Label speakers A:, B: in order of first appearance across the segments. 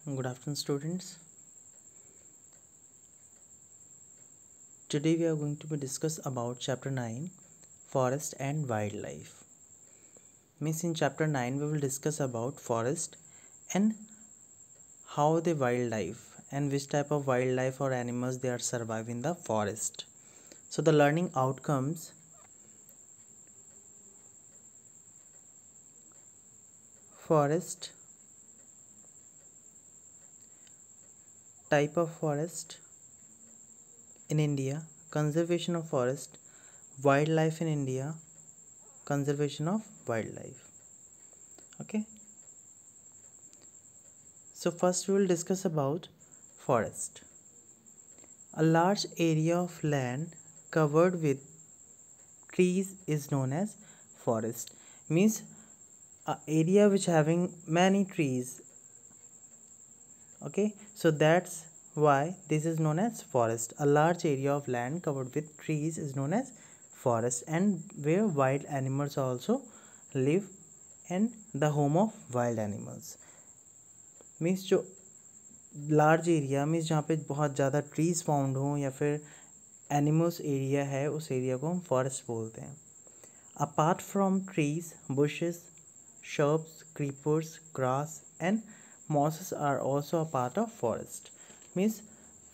A: Good afternoon, students. Today we are going to discuss about chapter 9, forest and wildlife. Means in chapter 9 we will discuss about forest and how the wildlife and which type of wildlife or animals they are survive in the forest. So the learning outcomes: forest, type of forest in India, conservation of forest, wildlife in India, conservation of wildlife. Okay, so first we will discuss about forest. A large area of land covered with trees is known as forest. Means a area which having many trees. Okay, so that's why this is known as forest. A large area of land covered with trees is known as forest, and where wild animals also live, and the home of wild animals. Means जो large area means जहाँ पे बहुत ज़्यादा trees found हों या फिर animals area है, उस एरिया को हम फॉरेस्ट बोलते हैं. Apart from trees, bushes, shrubs, creepers, grass and mosses are also a part of forest. Means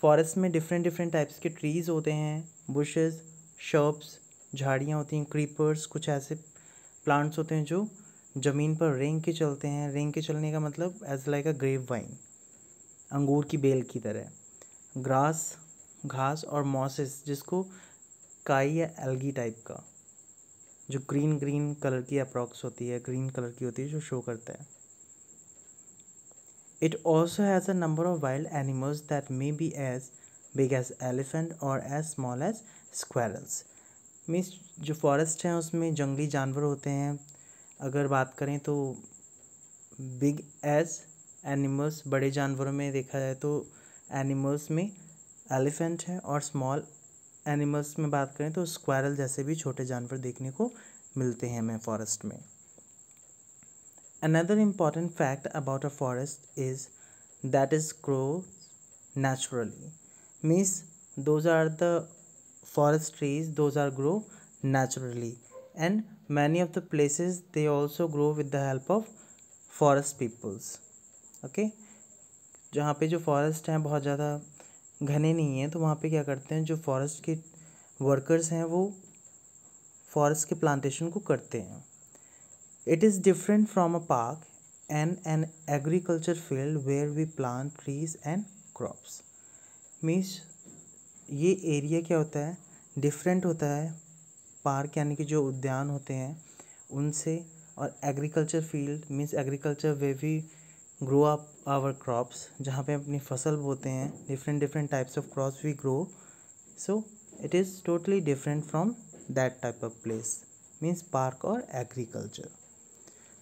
A: forest में डिफरेंट डिफरेंट टाइप्स के ट्रीज होते हैं, बुशेस, shrubs, झाड़ियाँ होती हैं, क्रीपर्स, कुछ ऐसे प्लांट्स होते हैं जो ज़मीन पर रेंग के चलते हैं. रेंग के चलने का मतलब as like a grape vine, अंगूर की बेल की तरह. ग्रास, घास, और मॉसेस जिसको काई या एल्गी टाइप का, जो ग्रीन ग्रीन कलर की अप्रॉक्स होती है, ग्रीन कलर की होती है, जो शो करता है. It also has a number of wild animals that may be as big as elephant और as small as squirrels. Means जो फॉरेस्ट हैं उसमें जंगली जानवर होते हैं. अगर बात करें तो बिग एज एनिमल्स, बड़े जानवरों में देखा जाए तो एनिमल्स में एलिफेंट है, और स्मॉल एनिमल्स में बात करें तो स्क्वायरल जैसे भी छोटे जानवर देखने को मिलते हैं हमें फॉरेस्ट में. Another important fact about a forest is that is grow naturally. Means those are the forest trees, those are grow naturally, and many of the places they also grow with the help of forest peoples. Okay, जहाँ पे जो forest हैं बहुत ज़्यादा घने नहीं हैं, तो वहाँ पे क्या करते हैं, जो फॉरेस्ट के वर्कर्स हैं वो फॉरेस्ट के प्लांटेशन को करते हैं. It is different from a park and an agriculture field where we plant trees and crops. Means ये एरिया क्या होता है, डिफरेंट होता है पार्क यानी कि जो उद्यान होते हैं उनसे, और agriculture field means agriculture way we grow up our crops, जहाँ पे अपनी फसल बोते हैं. Different different types of crops we grow. So it is totally different from that type of place, means park और agriculture.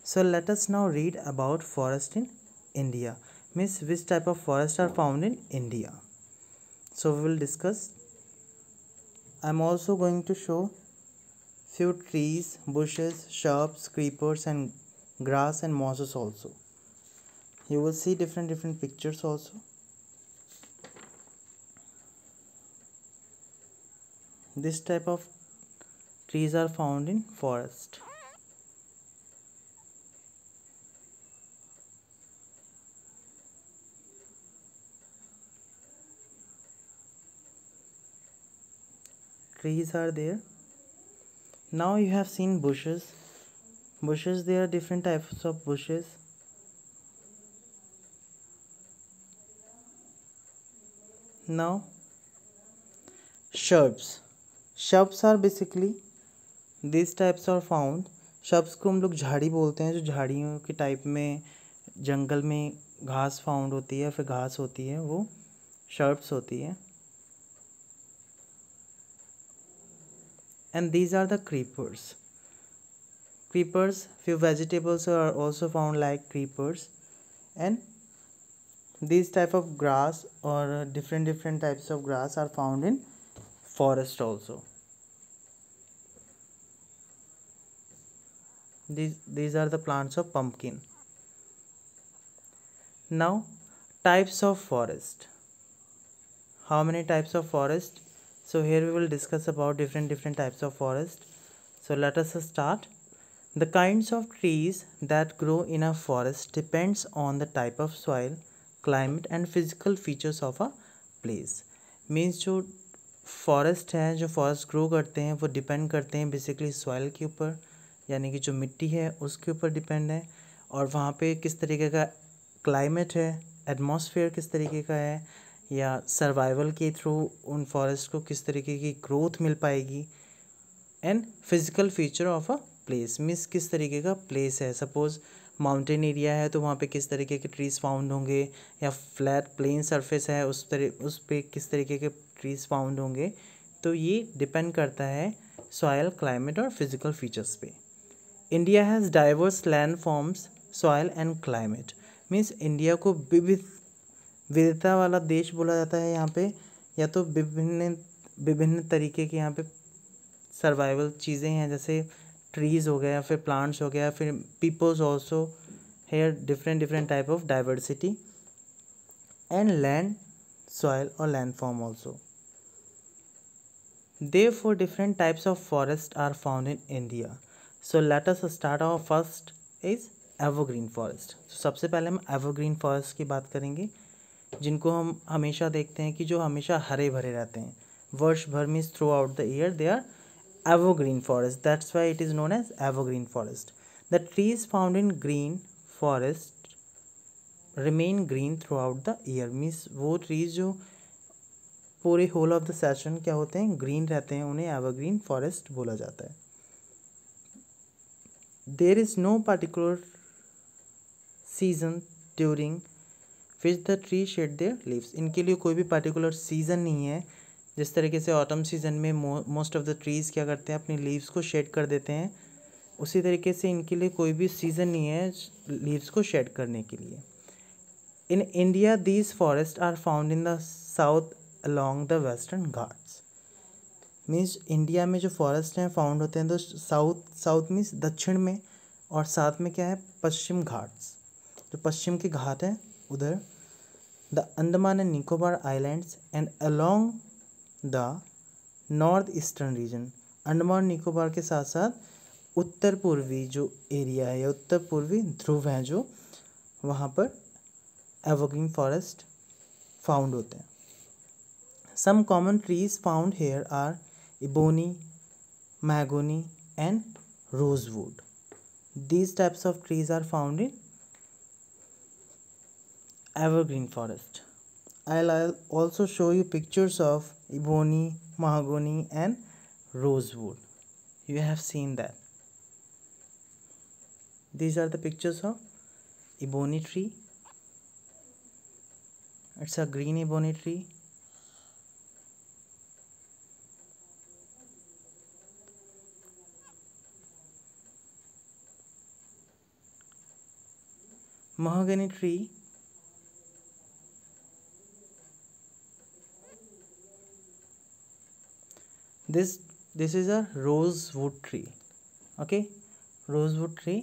A: So let us now read about forest in India. Means which type of forests are found in India. So we will discuss. I am also going to show few trees, bushes, shrubs, creepers and grass and mosses also. You will see different pictures also. This type of trees are found in forest. Trees are there. Now you have seen bushes. Bushes, there are different types of bushes. Now shrubs. Shrubs are basically these types are found. shrubs को हम लोग झाड़ी बोलते हैं, जो झाड़ियों के type में जंगल में घास फाउंड होती है, फिर घास होती है, वो shrubs होती है. And these are the creepers. Creepers, few vegetables are also found like creepers, and these type of grass or different types of grass are found in forest also. These are the plants of pumpkin. Now Types of forest. How many types of forest? So here we will discuss about different types of forest. So let us start. The kinds of trees that grow in a forest depends on the type of soil, climate and physical features of a place. Means जो forest है, जो forest grow करते हैं, वो depend करते हैं basically soil के ऊपर, यानी कि जो मिट्टी है उसके ऊपर डिपेंड है, और वहाँ पे किस तरीके का क्लाइमेट है, एटमॉस्फेयर किस तरीके का है, या सर्वाइवल के थ्रू उन फॉरेस्ट को किस तरीके की ग्रोथ मिल पाएगी, and physical feature of a place means किस तरीके का प्लेस है। सपोज माउंटेन एरिया है तो वहाँ पे किस तरीके के ट्रीज़ फाउंड होंगे, या फ्लैट प्लेन सरफेस है उस पे किस तरीके के ट्रीज़ फाउंड होंगे। तो ये डिपेंड करता है सॉयल, क्लाइमेट और फिजिकल फीचर्स पे। India has diverse land forms, soil and climate. Means India को विविधता वाला देश बोला जाता है यहाँ पे, या तो विभिन्न तरीके के यहाँ पे सर्वाइवल चीज़ें हैं, जैसे ट्रीज़ हो गया, फिर प्लांट्स हो गया, फिर peoples also here different type of diversity, and land, soil और land form also. Therefore, different types of forest are found in India. So let us start. Our first is evergreen forest. So सबसे पहले हम evergreen forest की बात करेंगे, जिनको हम हमेशा देखते हैं कि जो हमेशा हरे भरे रहते हैं, वर्ष भर means throughout the year they are evergreen forest. That's why it is known as evergreen forest. The trees found in green forest remain green throughout the year. Means वो ट्रीज जो पूरे होल ऑफ द सेशन क्या होते हैं, green रहते हैं, उन्हें evergreen forest बोला जाता है। There is no particular season during which the tree shed their leaves. इनके लिए कोई भी पर्टिकुलर सीज़न नहीं है। जिस तरीके से ऑटम सीजन में मोस्ट ऑफ द ट्रीज़ क्या करते हैं, अपनी लीव्स को शेड कर देते हैं, उसी तरीके से इनके लिए कोई भी सीज़न नहीं है लीव्स को शेड करने के लिए। In India these forest are found in the south along the western Ghats. Means India में जो फॉरेस्ट हैं फाउंड होते हैं तो साउथ मीन्स दक्षिण में, और साथ में क्या है, पश्चिम घाट्स, जो पश्चिम के घाट हैं उधर। The Andaman and Nicobar islands and along the north eastern region. Andaman Nicobar के साथ साथ उत्तर पूर्वी जो एरिया है या उत्तर पूर्वी ध्रुव हैं, जो वहाँ पर एवरग्रीन फॉरेस्ट फाउंड होते हैं। Some common trees found here are ebony, mahogany and rosewood. These types of trees are found in evergreen forest. I'll also show you pictures of ebony, mahogany and rosewood. You have seen that. These are the pictures of ebony tree. It's a green ebony tree. Mahogany tree, this is a rosewood tree. Okay, rosewood tree,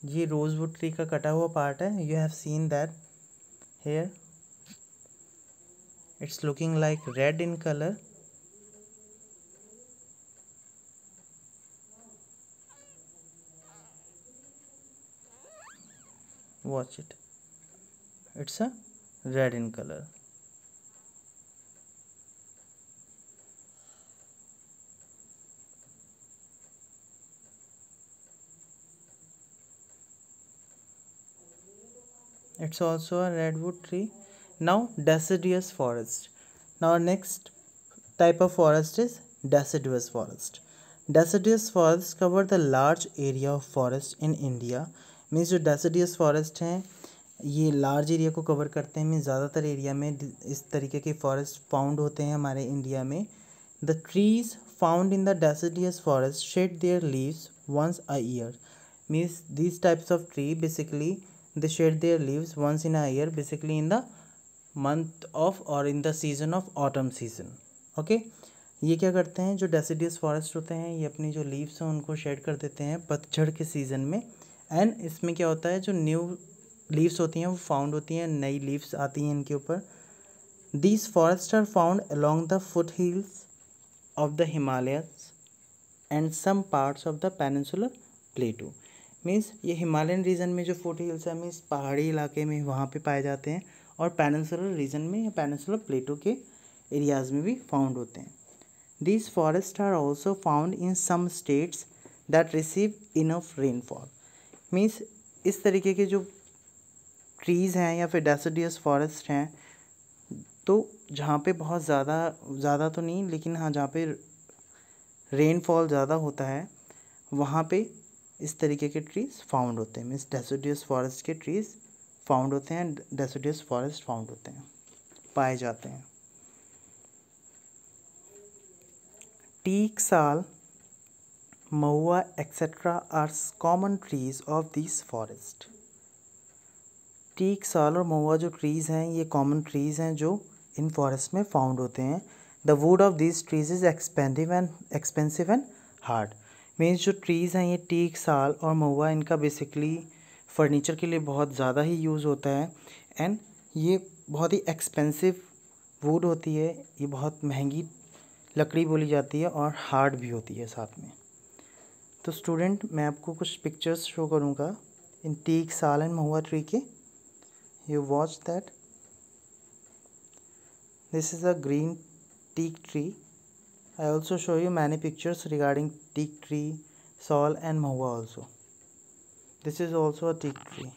A: ये rosewood tree का कटा हुआ part है. You have seen that here. It's looking like red in color. Watch it. It's a red in color. It's also a redwood tree. Now deciduous forest. Now next type of forest is deciduous forest. Deciduous forests cover the large area of forest in India. Means जो deciduous forest हैं ये large area को cover करते हैं, means ज़्यादातर area में इस तरीके के फॉरेस्ट फाउंड होते हैं हमारे इंडिया में. The trees found in the deciduous forest shed their leaves once a year. Means these types of tree basically they shed their leaves once in a year, basically in the month of और in the season of autumn season. Okay, ये क्या करते हैं, जो deciduous forest होते हैं ये अपनी जो लीव्स हैं उनको शेड कर देते हैं पतझड़ के सीज़न में, एंड इसमें क्या होता है, जो न्यू लीव्स होती हैं वो फाउंड होती हैं, नई लीव्स आती हैं इनके ऊपर. These forest are found along the foothills of the Himalayas and some parts of the peninsular plateau. Means ये हिमालयन रीजन में जो फुट हिल्स है, मीन्स पहाड़ी इलाके में वहाँ पे पाए जाते हैं, और पेनिनसुलर रीजन में या पेनिनसुलर प्लेटू के एरियाज़ में भी फाउंड होते हैं. These forest are also found in some states that receive enough rainfall. Means इस तरीके के जो ट्रीज़ हैं या फिर डेसिडियस फॉरेस्ट हैं, तो जहाँ पे बहुत ज़्यादा तो नहीं, लेकिन हाँ जहाँ पे रेनफॉल ज़्यादा होता है वहाँ पे इस तरीके के ट्रीज़ फाउंड होते हैं. मीन्स डेसिडियस फॉरेस्ट के ट्रीज़ फाउंड होते हैं, डेसिडियस फॉरेस्ट फाउंड होते हैं, पाए जाते हैं. Teak, sal, mahua etcetera are common trees of this forest. Teak, sal और महुआ जो ट्रीज़ हैं ये कॉमन ट्रीज़ हैं जो इन फॉरेस्ट में फाउंड होते हैं. The wood of this trees is expensive and hard. Means जो ट्रीज़ हैं ये टीक, साल और महुआ, इनका बेसिकली फर्नीचर के लिए बहुत ज़्यादा ही यूज़ होता है. एंड ये बहुत ही एक्सपेंसिव वुड होती है, ये बहुत महंगी लकड़ी बोली जाती है और हार्ड भी होती है साथ में. तो स्टूडेंट, मैं आपको कुछ पिक्चर्स शो करूँगा इन टीक, साल एंड महुआ ट्री के. You watch that. This is a green teak tree. I also show you many pictures regarding teak tree, saal and mahua also. This is also a teak tree.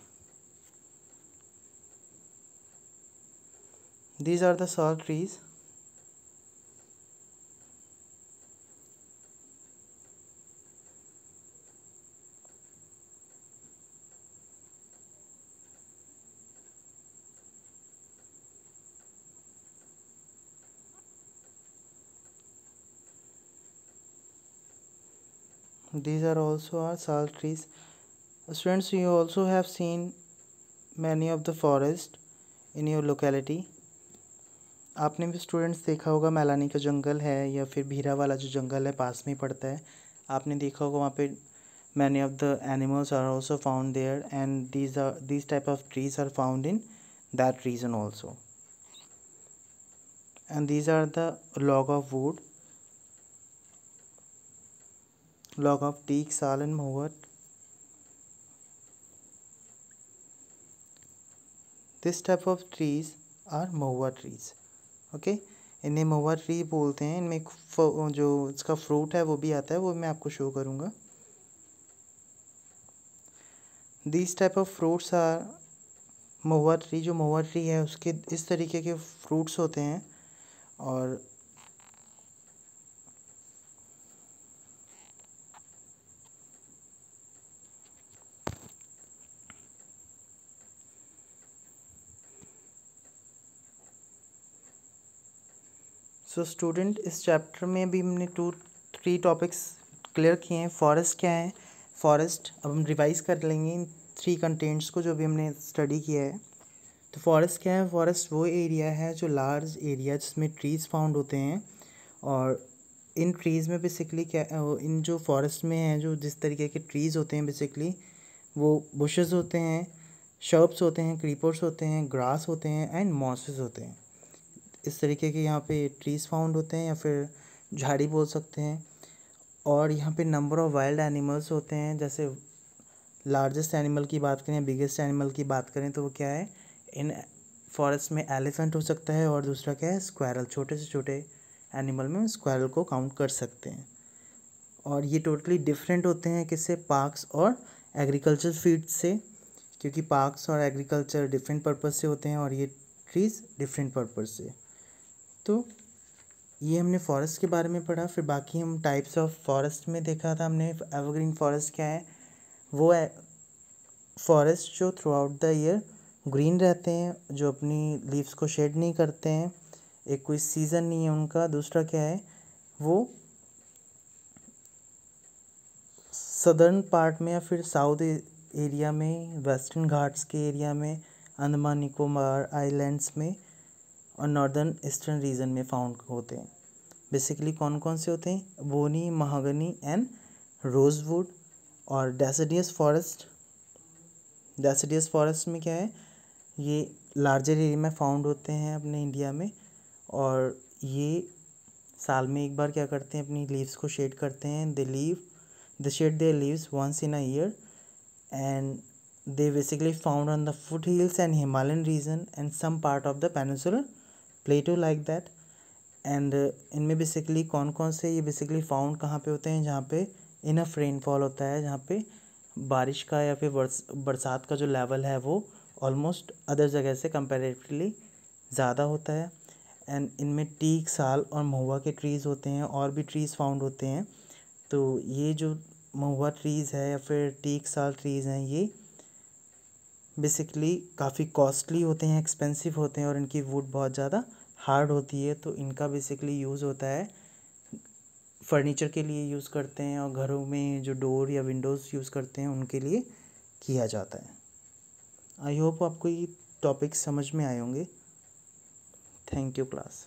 A: These are the saal trees. These are also our sal trees. Students, you also have seen many of the forest in your locality. आपने भी students देखा होगा मैलानी का जंगल है या फिर भीरा वाला जो जंगल है पास में ही पड़ता है. आपने देखा होगा वहाँ पे many of the animals are also found there, and these type of trees are found in that region also. And these are the log of wood, log of teak, sal and mahua. This type of trees are mahua trees. Okay, इन्हें महुआ tree बोलते हैं. इनमें जो इसका fruit है वो भी आता है, वो मैं आपको शो करूँगा. This type of fruits are mahua tree. जो महुआ ट्री है उसके इस तरीके के फ्रूट्स होते हैं. और सो स्टूडेंट, इस चैप्टर में भी हमने 2-3 टॉपिक्स क्लियर किए हैं. फॉरेस्ट क्या है, फॉरेस्ट अब हम रिवाइज कर लेंगे इन 3 कंटेंट्स को जो भी हमने स्टडी किया है. तो फॉरेस्ट क्या है, फॉरेस्ट वो एरिया है जो लार्ज एरिया जिसमें ट्रीज़ फाउंड होते हैं. और इन ट्रीज़ में बेसिकली क्या, इन जो फॉरेस्ट में हैं जो जिस तरीके के ट्रीज़ होते हैं बेसिकली वो बुशेस होते हैं, शर्ब्स होते हैं, क्रीपर्स होते हैं, ग्रास होते हैं एंड मॉसेस होते हैं. इस तरीके के यहाँ पे ट्रीज़ फाउंड होते हैं या फिर झाड़ी बोल सकते हैं. और यहाँ पे नंबर ऑफ़ वाइल्ड एनिमल्स होते हैं. जैसे लार्जेस्ट एनिमल की बात करें, बिगेस्ट एनिमल की बात करें तो वो क्या है, इन फॉरेस्ट में एलिफेंट हो सकता है, और दूसरा क्या है, स्क्वायरल. छोटे से छोटे एनिमल में स्क्वायरल को काउंट कर सकते हैं. और ये टोटली डिफरेंट होते हैं किससे, पार्क्स और एग्रीकल्चर फील्ड से, क्योंकि पार्क्स और एग्रीकल्चर डिफरेंट पर्पज़ से होते हैं और ये ट्रीज़ डिफरेंट पर्पज़ से. तो ये हमने फॉरेस्ट के बारे में पढ़ा. फिर बाकी हम टाइप्स ऑफ फॉरेस्ट में देखा था हमने. एवरग्रीन फॉरेस्ट क्या है, वो है फॉरेस्ट जो through out the year green रहते हैं, जो अपनी लीव्स को शेड नहीं करते हैं, एक कोई सीज़न नहीं है उनका. दूसरा क्या है, वो सदर्न पार्ट में या फिर साउथ एरिया में, वेस्टर्न घाट्स के एरिया में, अंडमान निकोबार आइलैंड्स में और नॉर्दर्न ईस्टर्न रीजन में फाउंड होते हैं. बेसिकली कौन कौन से होते हैं, बोनी, महागनी एंड रोजवुड. और डेसिडियस फॉरेस्ट डेसिडियस फॉरेस्ट में क्या है, ये लार्जर एरिया में फाउंड होते हैं अपने इंडिया में, और ये साल में एक बार क्या करते हैं, अपनी लीव्स को शेड करते हैं. They shed their leaves once in a year, and they basically found on the foothills and Himalayan region and some part of the peninsular plateau like that. And इनमें बेसिकली कौन कौन से ये basically found कहाँ पे होते हैं, जहाँ पे इनफ रेनफॉल होता है, जहाँ पे बारिश का या फिर बरसात का जो लेवल है वो ऑलमोस्ट अदर जगह से कंपैरेटिवली ज़्यादा होता है. एंड इनमें टीक, साल और महुआ के ट्रीज़ होते हैं, और भी ट्रीज़ फाउंड होते हैं. तो ये जो महुआ ट्रीज़ है या फिर टीक साल ट्रीज़ हैं, ये बेसिकली काफ़ी कॉस्टली होते हैं, एक्सपेंसिव होते हैं, और इनकी वुड बहुत ज़्यादा हार्ड होती है. तो इनका बेसिकली यूज़ होता है फर्नीचर के लिए यूज़ करते हैं, और घरों में जो डोर या विंडोज़ यूज़ करते हैं उनके लिए किया जाता है. आई होप आपको ये टॉपिक समझ में आए होंगे. Thank you class.